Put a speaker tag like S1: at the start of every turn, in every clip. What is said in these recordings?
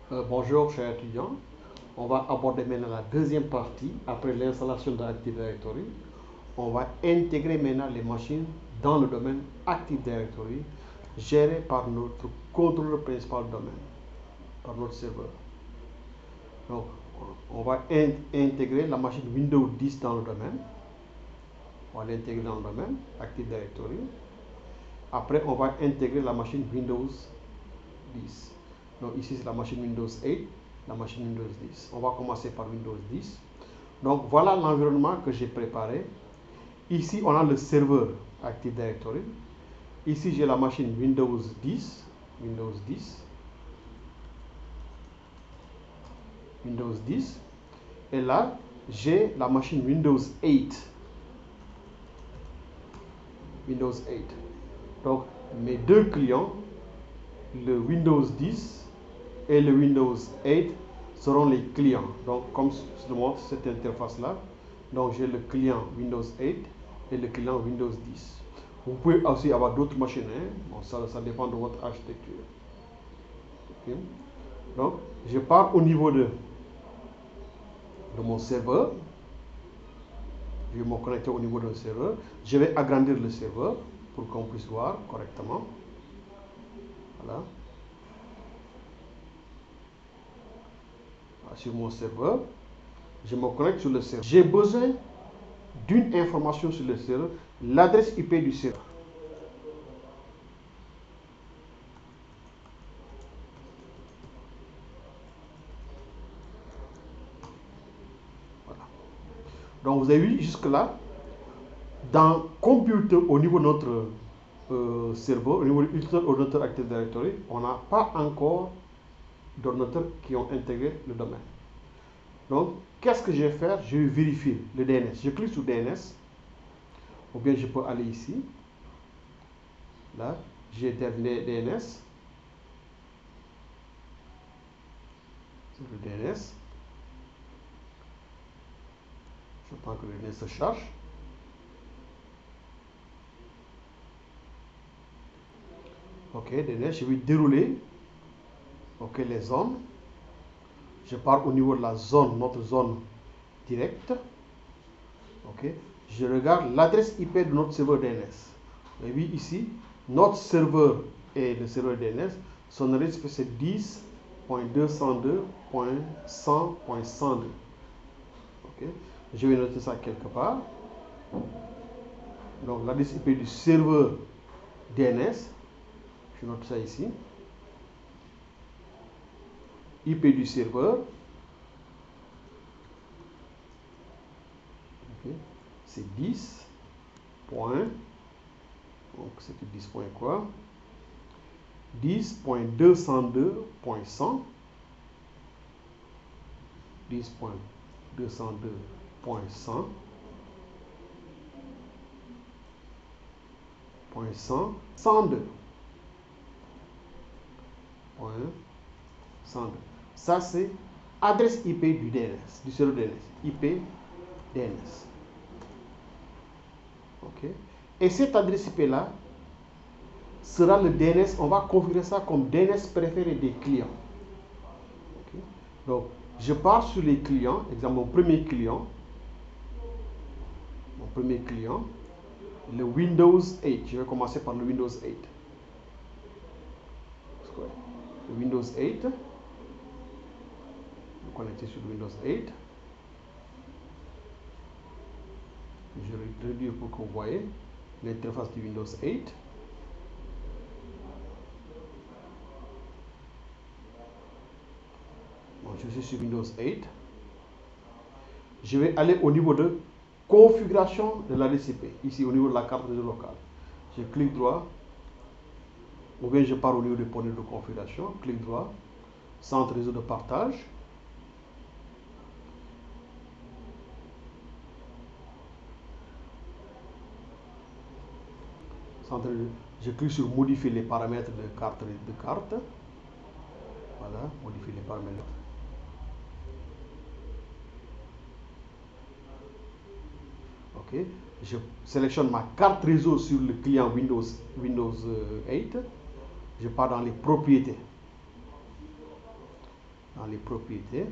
S1: Bonjour chers étudiants, on va aborder maintenant la deuxième partie après l'installation de l'Active Directory. On va intégrer maintenant les machines dans le domaine Active Directory géré par notre contrôleur principal de domaine, par notre serveur. Donc on va intégrer la machine Windows 10 dans le domaine. On va l'intégrer dans le domaine Active Directory. Après on va intégrer la machine Windows 10. Donc ici c'est la machine Windows 8, la machine Windows 10. On va commencer par Windows 10. Donc voilà l'environnement que j'ai préparé. Ici on a le serveur Active Directory. Ici j'ai la machine Windows 10, Windows 10, Windows 10. Et là j'ai la machine Windows 8, Windows 8. Donc mes deux clients, le Windows 10 et le Windows 8 seront les clients. Donc comme je montre cette interface là, donc j'ai le client Windows 8 et le client Windows 10. Vous pouvez aussi avoir d'autres machines, hein? Bon, ça dépend de votre architecture. Okay. Donc je pars au niveau de mon serveur. Je vais me connecter au niveau d'un serveur. Je vais agrandir le serveur pour qu'on puisse voir correctement. Voilà. Sur mon serveur, je me connecte sur le serveur. J'ai besoin d'une information sur le serveur, l'adresse IP du serveur. Voilà. Donc vous avez vu jusque-là, dans Computer, au niveau de notre serveur, au niveau de l'ordinateur Active Directory, on n'a pas encore d'ordinateurs qui ont intégré le domaine. Donc, qu'est-ce que je vais faire? Je vais vérifier le DNS. Je clique sur DNS, ou bien je peux aller ici. Là, j'ai terminé DNS. Sur le DNS. J'attends que le DNS se charge. Ok, DNS, je vais dérouler. Ok, les zones. Je pars au niveau de la zone, notre zone directe. Ok, je regarde l'adresse IP de notre serveur DNS. Et oui, ici, notre serveur et le serveur DNS, son adresse IP c'est 10.202.100.102. Ok, je vais noter ça quelque part. Donc l'adresse IP du serveur DNS, je note ça ici. IP du serveur, okay, c'est 10. Donc c'était 10 point quoi? 10.202.100, 10.202.100, .100, 102. Ça c'est adresse IP du DNS, du serveur DNS, IP DNS. Ok. Et cette adresse IP là sera le DNS, on va configurer ça comme DNS préféré des clients. Okay. Donc je pars sur les clients, exemple mon premier client, le Windows 8. Je vais commencer par le Windows 8. Le Windows 8. Je vais connecter sur le Windows 8. Je vais réduire pour que vous voyez l'interface du Windows 8. Bon, je suis sur Windows 8. Je vais aller au niveau de configuration de la DCP, ici au niveau de la carte réseau locale. Je clique droit, ou bien je pars au niveau de panneau de configuration, clic droit, centre réseau de partage. Je clique sur modifier les paramètres de carte. Voilà, modifier les paramètres. Ok, je sélectionne ma carte réseau sur le client Windows 8. Je pars dans les propriétés. dans les propriétés.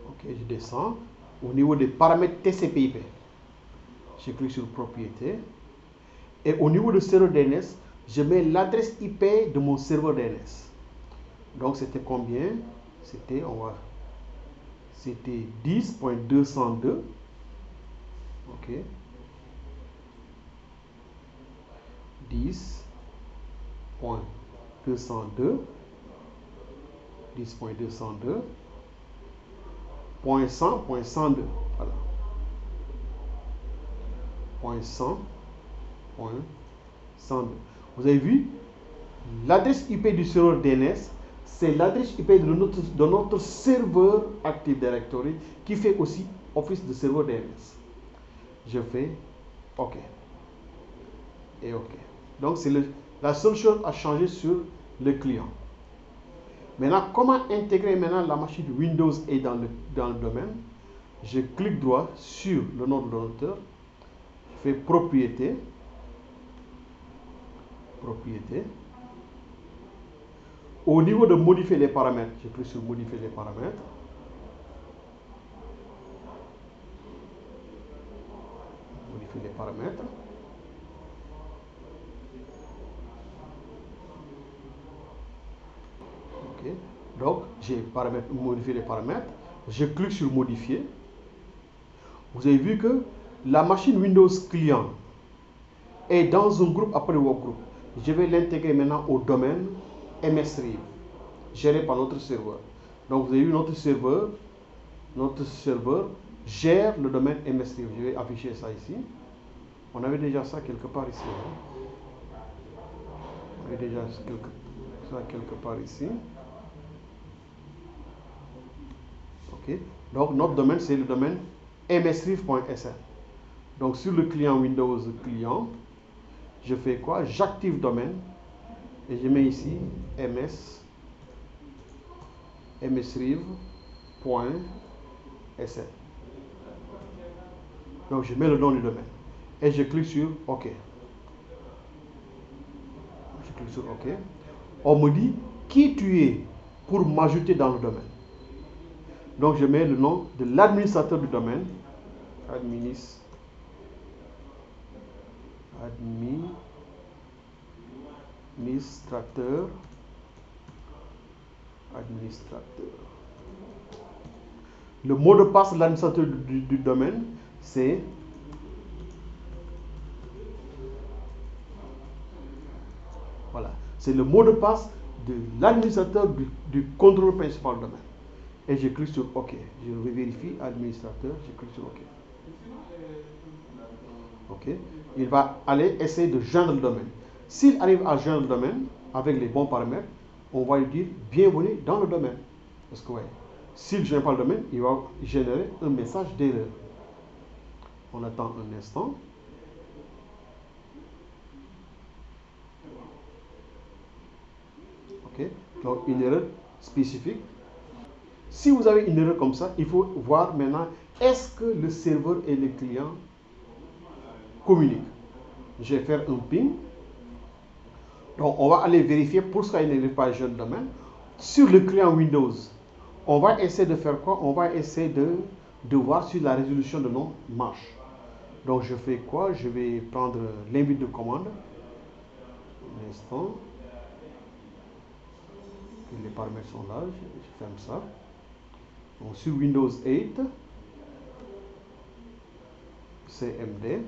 S1: Ok, je descends. Au niveau des paramètres TCP/IP, je clique sur propriété. Et au niveau du serveur DNS, je mets l'adresse IP de mon serveur DNS. Donc c'était combien? C'était 10.202. Ok. 10.202. 10.202. .100.102. Voilà. .100.102. Vous avez vu, l'adresse IP du serveur DNS, c'est l'adresse IP de notre serveur Active Directory qui fait aussi office de serveur DNS. Je fais OK. Et OK. Donc, c'est la seule chose à changer sur le client. Maintenant, comment intégrer maintenant la machine Windows et dans le domaine? Je clique droit sur le nom de l'auteur. Je fais propriété. Au niveau de modifier les paramètres, je clique sur modifier les paramètres. Modifier les paramètres. Ok. Donc, j'ai modifié les paramètres. Je clique sur modifier. Vous avez vu que la machine Windows client est dans un groupe appelé workgroup. Je vais l'intégrer maintenant au domaine MSRIV, géré par notre serveur. Donc vous avez vu notre serveur gère le domaine MSRIV. Je vais afficher ça ici. On avait déjà ça quelque part ici. On avait déjà ça quelque part ici. Ok. Donc notre domaine, c'est le domaine msriv.sn. Donc sur le client Windows client, je fais quoi? J'active domaine et je mets ici msriv.sn. Donc je mets le nom du domaine et je clique sur OK. Je clique sur OK. On me dit qui tu es pour m'ajouter dans le domaine. Donc je mets le nom de l'administrateur du domaine. Administrateur. Le mot de passe de l'administrateur du domaine, c'est voilà, c'est le mot de passe de l'administrateur du contrôleur principal du domaine. Et je clique sur OK. Je vérifie administrateur, je clique sur OK. OK. Il va aller essayer de joindre le domaine. S'il arrive à joindre le domaine avec les bons paramètres, on va lui dire bienvenue dans le domaine. Parce que ouais, s'il ne joint pas le domaine, il va générer un message d'erreur. On attend un instant. OK. Donc une erreur spécifique. Si vous avez une erreur comme ça, il faut voir maintenant est-ce que le serveur et le client communiquent. Je vais faire un ping. Donc on va aller vérifier pour ce qu'il n'arrive pas à joindre le domaine. Sur le client Windows, on va essayer de faire quoi? On va essayer de voir si la résolution de nom marche. Donc je fais quoi? Je vais prendre l'invite de commande. Un instant. Les paramètres sont là. Je ferme ça. Donc sur Windows 8, CMD.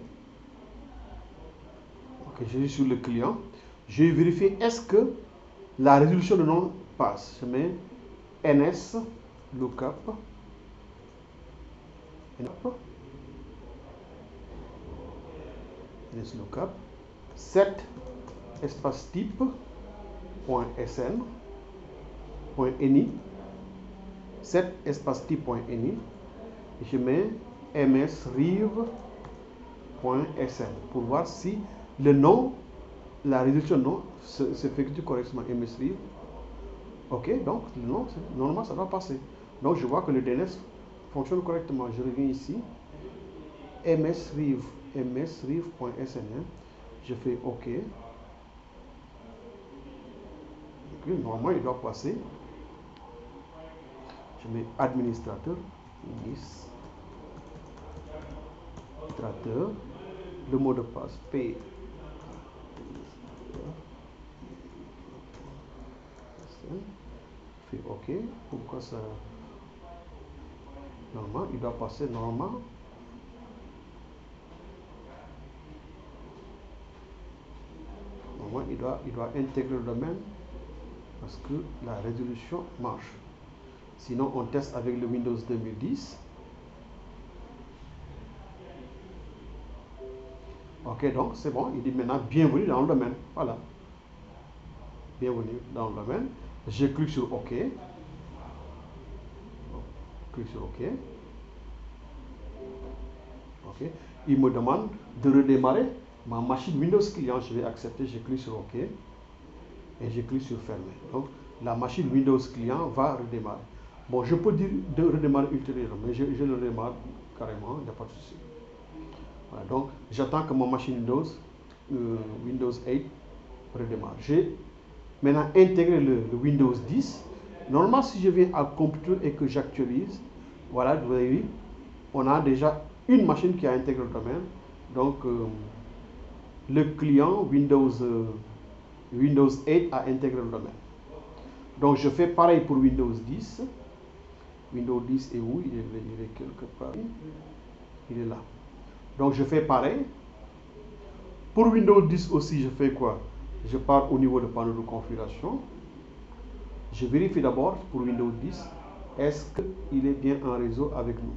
S1: Ok, je suis sur le client. Je vais vérifier est-ce que la résolution de nom passe. Je mets ns lookup. ns lookup. Set espace type .sn .ini. Set espace type .ini. Et je mets msriv.sn pour voir si le nom, la résolution de nom s'effectue correctement. msriv. Ok, donc non, normalement ça doit passer. Donc je vois que le DNS fonctionne correctement. Je reviens ici, msriv.snn, je fais OK. Ok, normalement il doit passer. Je mets administrateur, le mot de passe P. Je fais OK. Pourquoi ça? Normalement, il doit passer normalement. Normalement, il doit intégrer le domaine parce que la résolution marche. Sinon, on teste avec le Windows 2010. Ok, donc c'est bon. Il dit maintenant bienvenue dans le domaine. Voilà. Bienvenue dans le domaine. Je clique sur OK. Clique sur OK. Ok. Il me demande de redémarrer ma machine Windows client. Je vais accepter. Je clique sur OK. Et je clique sur fermer. Donc la machine Windows client va redémarrer. Bon, je peux dire de redémarrer ultérieurement, mais je le redémarre carrément, il n'y a pas de souci. Voilà, donc j'attends que ma machine Windows 8 redémarre. J'ai maintenant intégré le Windows 10. Normalement, si je viens à computer et que j'actualise, voilà, vous avez vu, on a déjà une machine qui a intégré le domaine. Donc le client Windows 8 a intégré le domaine. Donc je fais pareil pour Windows 10. Windows 10 est où? Il est quelque part. Il est là. Donc je fais pareil. Pour Windows 10 aussi, je fais quoi? Je pars au niveau de panneau de configuration. Je vérifie d'abord pour Windows 10, est-ce qu'il est bien en réseau avec nous?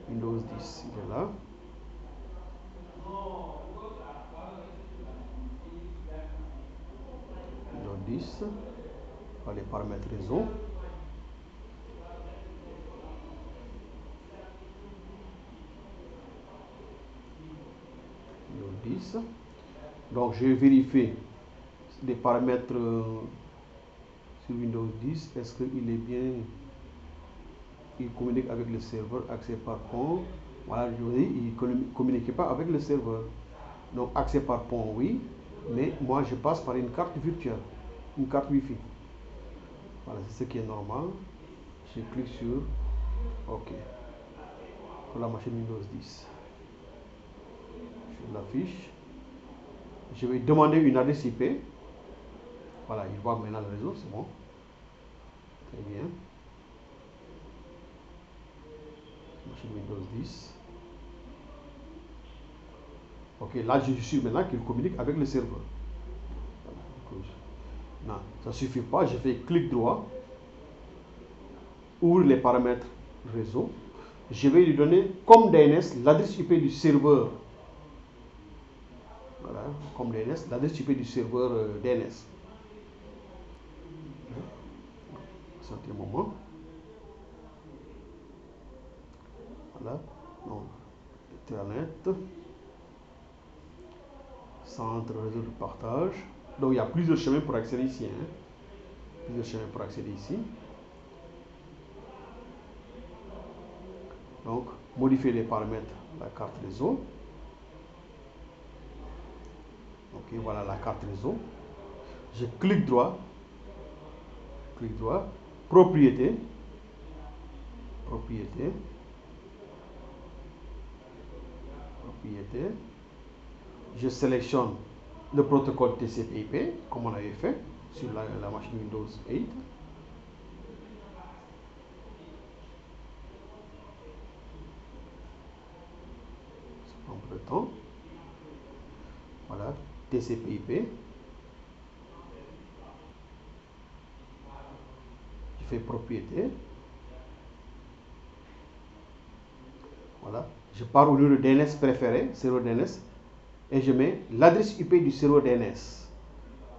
S1: Windows 10, il est là. Windows 10, on va les paramètres réseau. Windows 10. Donc je vérifie les paramètres sur Windows 10. Est-ce qu'il est bien, il communique avec le serveur, accès par pont. Voilà, je vous dis, il ne communique pas avec le serveur. Donc accès par pont, oui, mais moi je passe par une carte virtuelle, une carte Wi-Fi. Voilà, c'est ce qui est normal. Je clique sur OK pour la machine Windows 10. Je l'affiche. Je vais demander une adresse IP. Voilà, il voit maintenant le réseau, c'est bon. Très bien. Machine Windows 10. Ok, là je suis maintenant qu'il communique avec le serveur. Non, ça ne suffit pas. Je fais clic droit, ouvre les paramètres réseau. Je vais lui donner comme DNS l'adresse IP du serveur. Voilà, comme DNS, l'adresse IP du serveur DNS. Un moment. Voilà, donc Internet, centre réseau de partage. Donc il y a plusieurs chemins pour accéder ici. Plusieurs chemins pour accéder ici. Donc modifier les paramètres de la carte réseau. Ok, voilà la carte réseau. Je clique droit, propriété, je sélectionne le protocole TCP/IP comme on avait fait sur la machine Windows 8. Ça prend un peu de temps. Voilà, TCP/IP. Je fais propriété. Voilà, je pars au lieu de DNS préféré, serveur DNS, et je mets l'adresse IP du serveur DNS.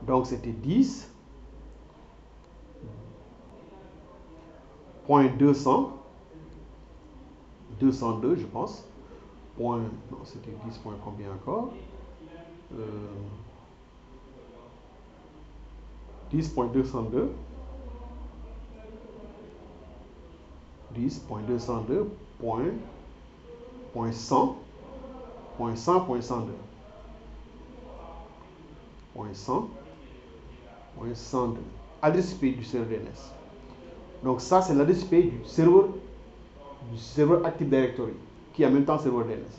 S1: Donc c'était 10.200.202 je pense. Non, c'était 10. Combien encore 10.202, 10.202.100.100.102, .100.100. Adresse IP du serveur DNS. Donc ça, c'est l'adresse IP du serveur Active Directory, qui est en même temps serveur DNS.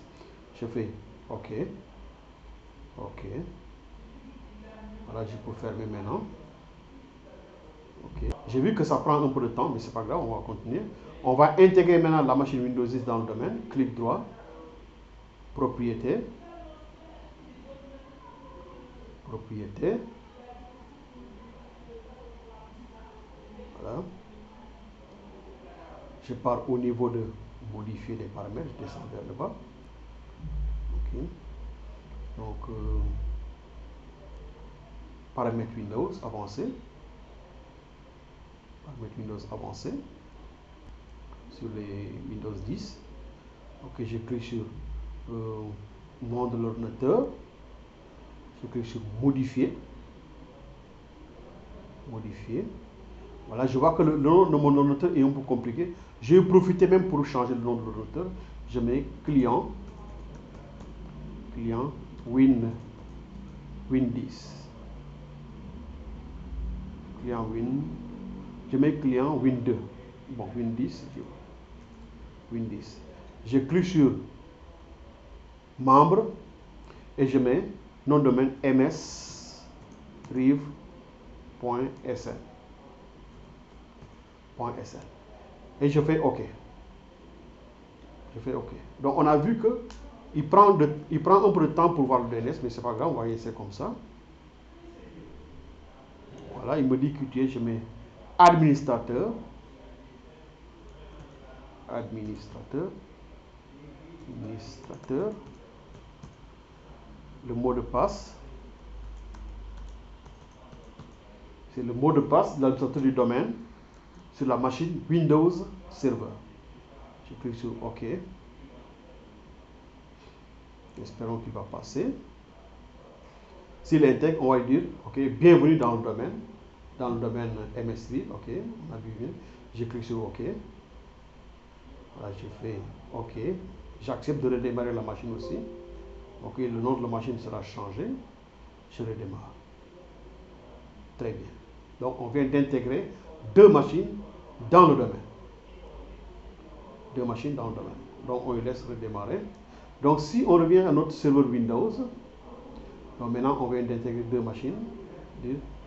S1: Je fais OK. OK. Voilà, je peux fermer maintenant. OK. J'ai vu que ça prend un peu de temps, mais c'est pas grave, on va continuer. On va intégrer maintenant la machine Windows 10 dans le domaine. Clic droit, propriété. Propriété. Voilà. Je pars au niveau de modifier les paramètres, je descends vers le bas. OK. Donc, paramètres Windows avancé. Paramètres Windows avancé sur les Windows 10. OK, je clique sur nom de l'ordinateur. Je clique sur modifier. Modifier. Voilà, je vois que le nom de mon ordinateur est un peu compliqué. Je vais profiter même pour changer le nom de l'ordinateur. Je mets client Win 10. Client Win. Je mets client Win 2. Bon, Win 10. Win 10. Je clique sur membre et je mets nom de domaine msriv.sn. Et je fais OK. Je fais OK. Donc on a vu que il prend un peu de temps pour voir le DNS, mais c'est pas grave, on va essayer comme ça. Voilà, il me dit QT, je mets administrateur. Le mot de passe. C'est le mot de passe de l'administrateur du domaine sur la machine Windows Server. Je clique sur OK. Espérons qu'il va passer. S'il intègre, on va lui dire OK, bienvenue dans le domaine MSRIV. OK, on a vu bien. Je clique sur OK. Voilà, je fais OK. J'accepte de redémarrer la machine aussi. OK, le nom de la machine sera changé. Je redémarre. Très bien. Donc, on vient d'intégrer deux machines dans le domaine. Deux machines dans le domaine. Donc, on les laisse redémarrer. Donc, si on revient à notre serveur Windows, donc maintenant, on vient d'intégrer deux machines.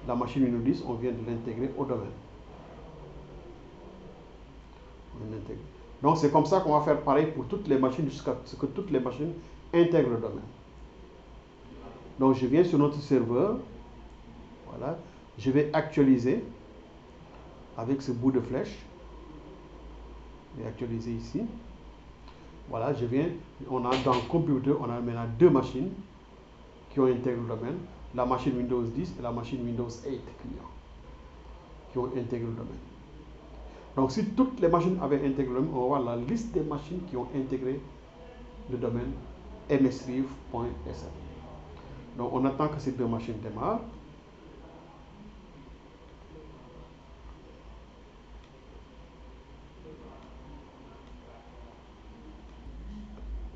S1: La machine Windows 10, on vient de l'intégrer au domaine. Donc, c'est comme ça qu'on va faire pareil pour toutes les machines jusqu'à ce que toutes les machines intègrent le domaine. Donc, je viens sur notre serveur. Voilà. Je vais actualiser avec ce bout de flèche. Je vais actualiser ici. Voilà, je viens. On a dans le computer, on a maintenant deux machines qui ont intégré le domaine. La machine Windows 10 et la machine Windows 8 client qui ont intégré le domaine. Donc, si toutes les machines avaient intégré le domaine, on va voir la liste des machines qui ont intégré le domaine msriv.sn. Donc, on attend que ces deux machines démarrent.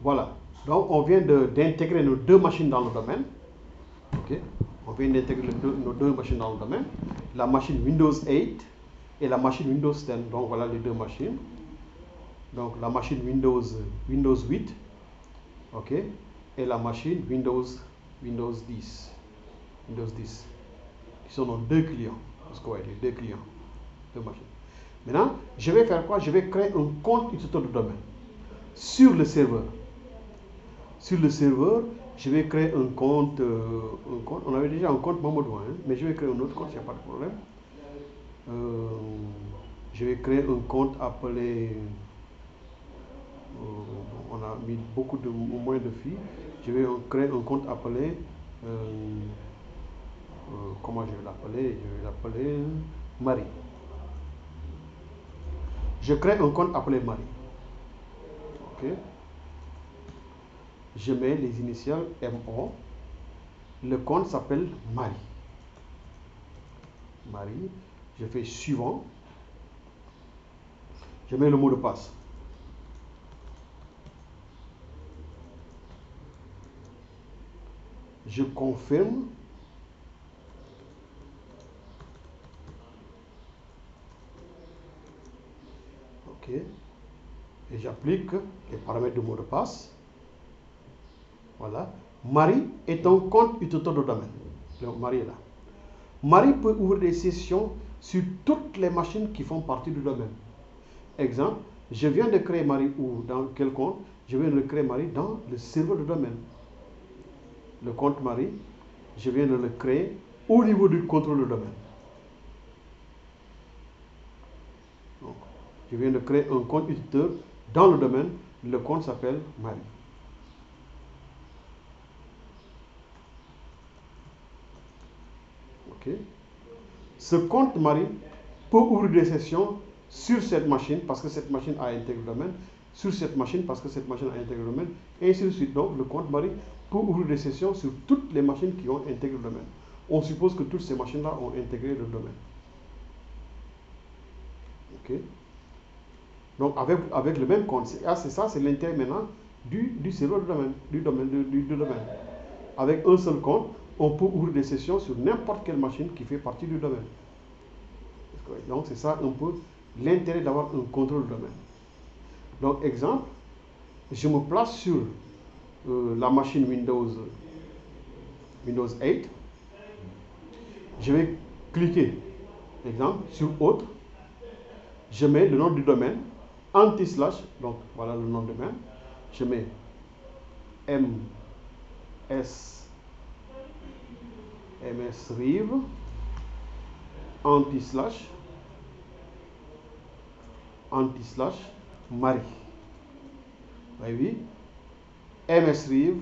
S1: Voilà. Donc, on vient d'intégrer nos deux machines dans le domaine. OK. On vient d'intégrer nos deux machines dans le domaine. La machine Windows 8 et la machine Windows 10. Donc, voilà les deux machines. Donc, la machine Windows 8. OK. Et la machine Windows 10. Qui sont nos deux clients. Parce que, ouais, les deux clients. Deux machines. Maintenant, je vais faire quoi? Je vais créer un compte utilisateur de domaine sur le serveur. Sur le serveur, je vais créer un compte. On avait déjà un compte Mamadou, hein, mais je vais créer un autre compte, il n'y a pas de problème. Je vais créer un compte appelé. On a mis beaucoup de moins de filles. Je vais créer un compte appelé. Comment je vais l'appeler? Je vais l'appeler Marie. Je crée un compte appelé Marie. OK. Je mets les initiales MO. Le compte s'appelle Marie. Marie. Je fais suivant. Je mets le mot de passe. Je confirme. OK. Et j'applique les paramètres de mot de passe. Voilà. Marie est un compte utilisateur de domaine. Donc, Marie est là. Marie peut ouvrir des sessions sur toutes les machines qui font partie du domaine. Exemple, je viens de créer Marie ou dans quel compte? Je viens de créer Marie dans le serveur de domaine. Le compte Marie, je viens de le créer au niveau du contrôle de domaine. Donc, je viens de créer un compte utilisateur dans le domaine. Le compte s'appelle Marie. OK. Ce compte Marie peut ouvrir des sessions sur cette machine parce que cette machine a intégré le domaine, sur cette machine parce que cette machine a intégré le domaine, et ainsi de suite. Donc, le compte Marie peut ouvrir des sessions sur toutes les machines qui ont intégré le domaine. On suppose que toutes ces machines-là ont intégré le domaine. OK. Donc, avec le même compte, c'est ça, c'est l'intérêt maintenant du serveur du domaine. Avec un seul compte, on peut ouvrir des sessions sur n'importe quelle machine qui fait partie du domaine. Donc, c'est ça un peu l'intérêt d'avoir un contrôle de domaine. Donc, exemple, je me place sur la machine Windows 8. Je vais cliquer, exemple, sur Autre. Je mets le nom du domaine, anti-slash, donc voilà le nom du domaine. Je mets msrive, anti-slash, Marie. Vous voyez, msrive,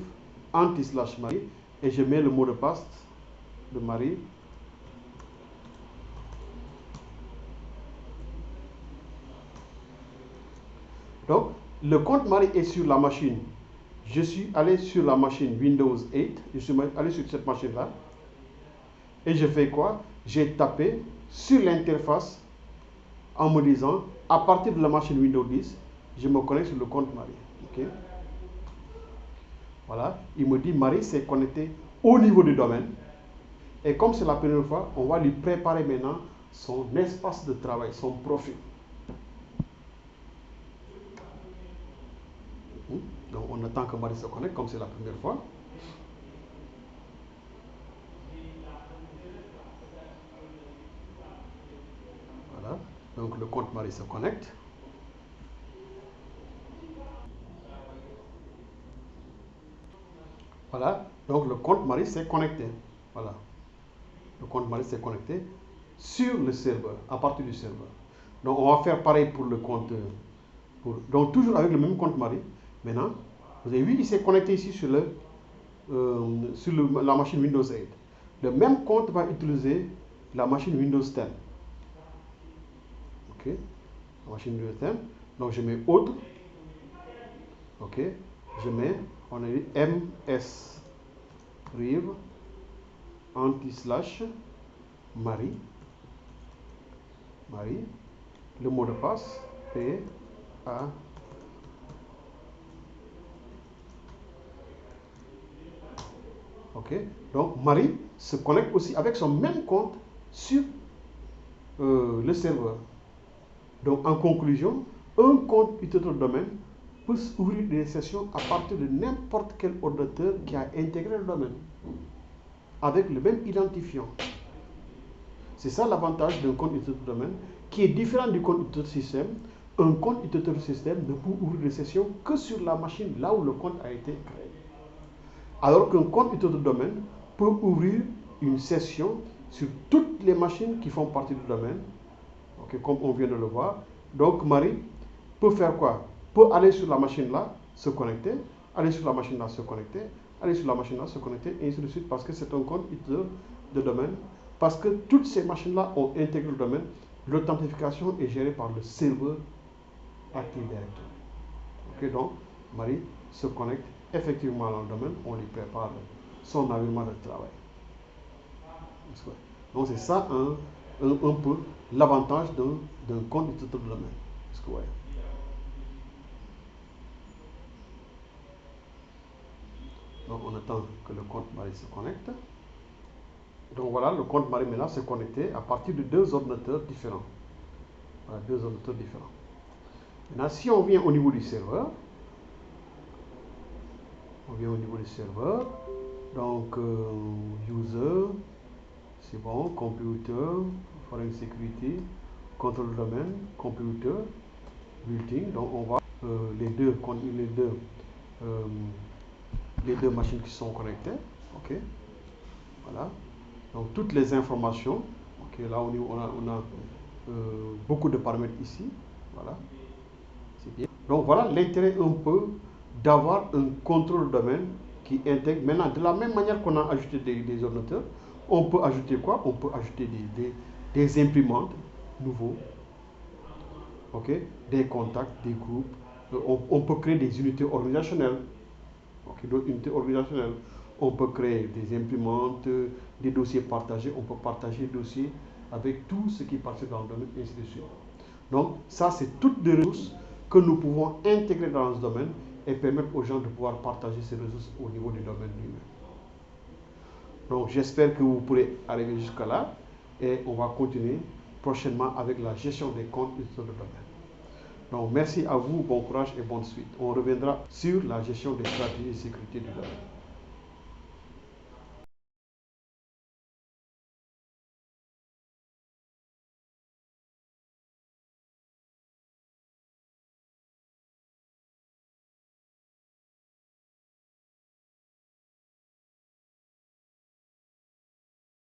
S1: anti-slash Marie, et je mets le mot de passe de Marie. Donc, le compte Marie est sur la machine. Je suis allé sur la machine Windows 8. Je suis allé sur cette machine-là. Et je fais quoi? J'ai tapé sur l'interface en me disant, à partir de la machine Windows 10, je me connecte sur le compte Marie. OK? Voilà. Il me dit, Marie s'est connectée au niveau du domaine. Et comme c'est la première fois, on va lui préparer maintenant son espace de travail, son profil. Donc, on attend que Marie se connecte, comme c'est la première fois. Voilà. Donc, le compte Marie se connecte. Voilà. Donc, le compte Marie s'est connecté. Voilà. Le compte Marie s'est connecté sur le serveur, à partir du serveur. Donc, on va faire pareil pour le compte. Donc, toujours avec le même compte Marie. Maintenant, vous avez vu, il s'est connecté ici sur la machine Windows 8. Le même compte va utiliser la machine Windows 10. OK. La machine Windows 10. Donc, je mets autre. OK. Je mets, on a dit msrive anti-slash Marie. Le mot de passe PA. OK. Donc, Marie se connecte aussi avec son même compte sur le serveur. Donc, en conclusion, un compte utilisateur de domaine peut ouvrir des sessions à partir de n'importe quel ordinateur qui a intégré le domaine, avec le même identifiant. C'est ça l'avantage d'un compte utilisateur de domaine, qui est différent du compte utilisateur système. Un compte utilisateur système ne peut ouvrir des sessions que sur la machine, là où le compte a été créé. Alors qu'un compte utilisateur de domaine peut ouvrir une session sur toutes les machines qui font partie du domaine, okay, comme on vient de le voir. Donc, Marie peut faire quoi? Peut aller sur la machine là, se connecter, aller sur la machine là, se connecter, aller sur la machine là, se connecter, et ainsi de suite, parce que c'est un compte utilisateur de domaine. Parce que toutes ces machines-là ont intégré le domaine, l'authentification est gérée par le serveur Active Directory. Okay, donc, Marie se connecte effectivement dans le domaine, on lui prépare son environnement de travail. Donc, c'est ça un peu l'avantage d'un compte utilisateur de domaine. Est-ce que vous voyez? Donc on attend que le compte Marie se connecte. Donc voilà, le compte Marie maintenant s'est connecté à partir de deux ordinateurs différents. Voilà, deux ordinateurs différents. Maintenant, si on vient au niveau du serveur, donc user, c'est bon, computer, foreign security, contrôle de domaine, computer, built-in. Donc on voit les deux machines qui sont connectées. Ok, voilà. Donc toutes les informations. Ok, là on a beaucoup de paramètres ici. Voilà, c'est bien. Donc voilà l'intérêt un peu d'avoir un contrôle de domaine qui intègre. Maintenant, de la même manière qu'on a ajouté des ordinateurs, on peut ajouter quoi? On peut ajouter des imprimantes nouveaux, ok, des contacts, des groupes. On peut créer des unités organisationnelles. Ok, d'autres unités organisationnelles. On peut créer des imprimantes, des dossiers partagés. On peut partager des dossiers avec tout ce qui participe dans le domaine, et ainsi de suite. Donc, ça, c'est toutes des ressources que nous pouvons intégrer dans ce domaine et permettre aux gens de pouvoir partager ces ressources au niveau du domaine lui-même. Donc, j'espère que vous pourrez arriver jusqu'à là et on va continuer prochainement avec la gestion des comptes utilisateurs de domaine. Donc, merci à vous, bon courage et bonne suite. On reviendra sur la gestion des stratégies de sécurité du domaine.